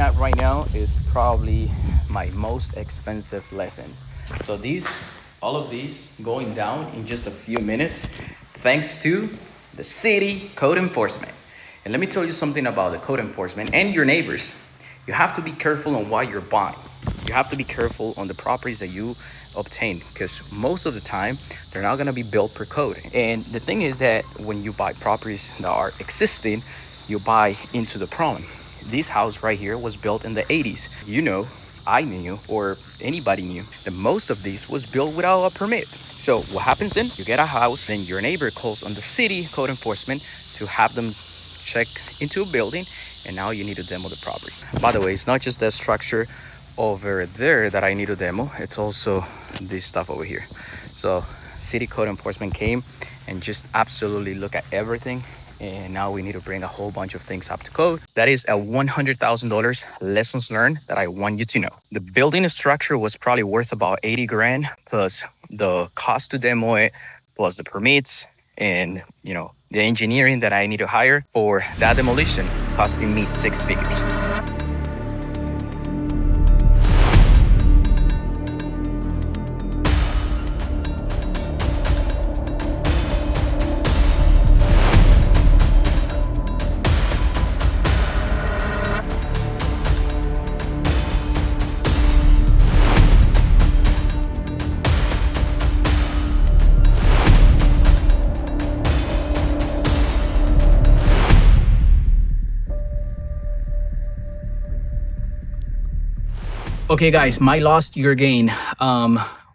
at right now is probably my most expensive lesson. So all of these going down in just a few minutes, thanks to the city code enforcement. And let me tell you something about the code enforcement and your neighbors. You have to be careful on what you're buying. You have to be careful on the properties that you obtain, because most of the time they're not going to be built per code. And the thing is that when you buy properties that are existing, you buy into the problem. This house right here was built in the 80s. I knew, or anybody knew, that most of these was built without a permit. So what happens then? You get a house and your neighbor calls on the city code enforcement to have them check into a building, and now you need to demo the property. By the way, it's not just the structure over there that I need to demo, it's also this stuff over here. So city code enforcement came and just absolutely look at everything, and now we need to bring a whole bunch of things up to code. That is a $100,000 lessons learned that I want you to know. The building structure was probably worth about 80 grand plus the cost to demo it, plus the permits, and the engineering that I need to hire for that demolition, costing me 6 figures. Okay guys, my loss, your gain.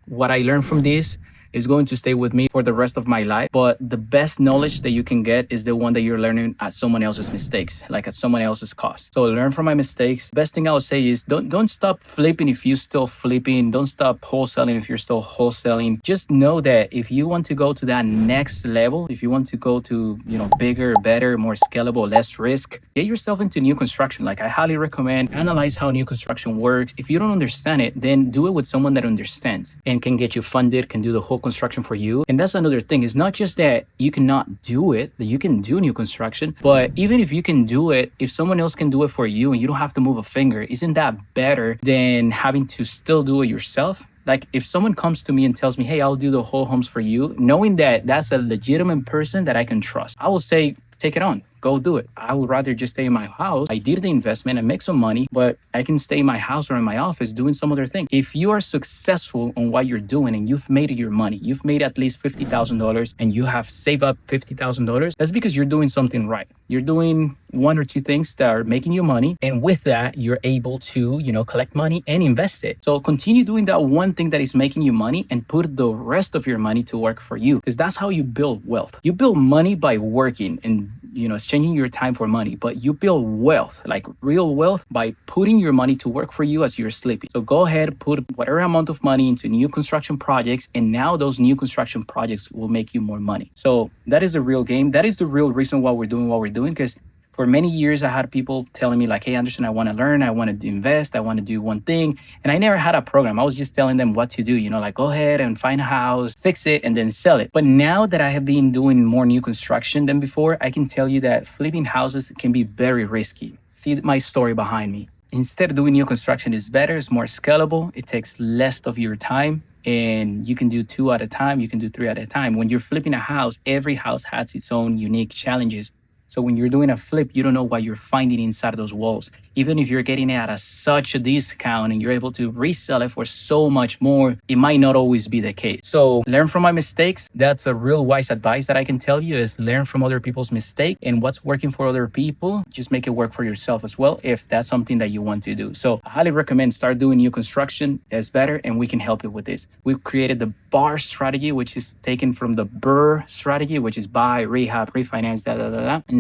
What I learned from this is going to stay with me for the rest of my life. But the best knowledge that you can get is the one that you're learning at someone else's mistakes, like at someone else's cost. So learn from my mistakes. Best thing I would say is don't stop flipping if you're still flipping. Don't stop wholesaling if you're still wholesaling. Just know that if you want to go to that next level, if you want to go to, bigger, better, more scalable, less risk, get yourself into new construction. Like I highly recommend analyze how new construction works. If you don't understand it, then do it with someone that understands and can get you funded, can do the whole construction for you. And that's another thing. It's not just that you cannot do it, that you can do new construction, but even if you can do it, if someone else can do it for you and you don't have to move a finger, isn't that better than having to still do it yourself? Like if someone comes to me and tells me, hey, I'll do the whole homes for you, knowing that that's a legitimate person that I can trust, I will say, take it on. Go do it. I would rather just stay in my house. I did the investment and make some money, but I can stay in my house or in my office doing some other thing. If you are successful on what you're doing and you've made your money, you've made at least $50,000 and you have saved up $50,000, that's because you're doing something right. You're doing one or two things that are making you money. And with that, you're able to, collect money and invest it. So continue doing that one thing that is making you money and put the rest of your money to work for you, because that's how you build wealth. You build money by working and exchanging your time for money, but you build wealth, like real wealth, by putting your money to work for you as you're sleeping. So go ahead, put whatever amount of money into new construction projects, and now those new construction projects will make you more money. So that is a real game. That is the real reason why we're doing what we're doing, because for many years, I had people telling me like, hey, Anderson, I want to learn, I want to invest, I want to do one thing. And I never had a program. I was just telling them what to do, like go ahead and find a house, fix it, and then sell it. But now that I have been doing more new construction than before, I can tell you that flipping houses can be very risky. See my story behind me. Instead of doing new construction is better, it's more scalable, it takes less of your time, and you can do 2 at a time, you can do 3 at a time. When you're flipping a house, every house has its own unique challenges. So when you're doing a flip, you don't know what you're finding inside of those walls. Even if you're getting it at such a discount and you're able to resell it for so much more, it might not always be the case. So learn from my mistakes. That's a real wise advice that I can tell you, is learn from other people's mistakes, and what's working for other people, just make it work for yourself as well, if that's something that you want to do. So I highly recommend start doing new construction. It's better, and we can help you with this. We've created the BAR strategy, which is taken from the BRRR strategy, which is buy, rehab, refinance,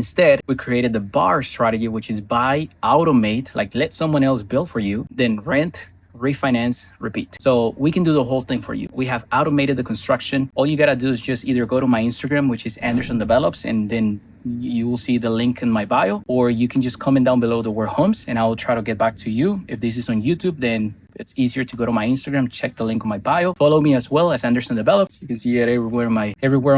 Instead, we created the BAR strategy, which is buy, automate, like let someone else build for you, then rent, refinance, repeat. So we can do the whole thing for you. We have automated the construction. All you gotta do is just either go to my Instagram, which is Anderson Develops, and then you will see the link in my bio, or you can just comment down below the word homes and I will try to get back to you. If this is on YouTube, then it's easier to go to my Instagram, check the link on my bio. Follow me as well as Anderson Develops. You can see it everywhere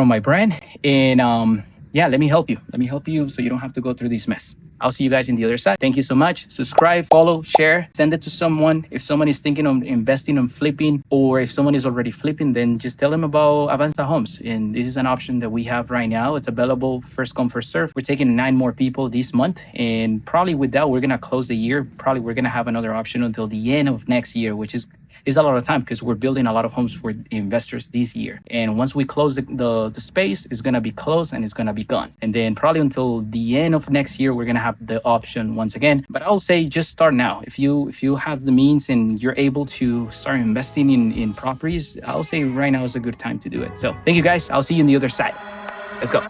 on my brand. And yeah, let me help you. Let me help you so you don't have to go through this mess. I'll see you guys in the other side. Thank you so much. Subscribe, follow, share, send it to someone. If someone is thinking of investing on flipping, or if someone is already flipping, then just tell them about Avanza Homes. And this is an option that we have right now. It's available first come, first serve. We're taking 9 more people this month. And probably with that, we're going to close the year. Probably we're going to have another option until the end of next year, which is a lot of time because we're building a lot of homes for investors this year. And once we close the space, it's going to be closed and it's going to be gone. And then probably until the end of next year, we're going to have the option once again. But I'll say just start now. If you have the means and you're able to start investing in properties, I'll say right now is a good time to do it. So thank you guys. I'll see you on the other side. Let's go.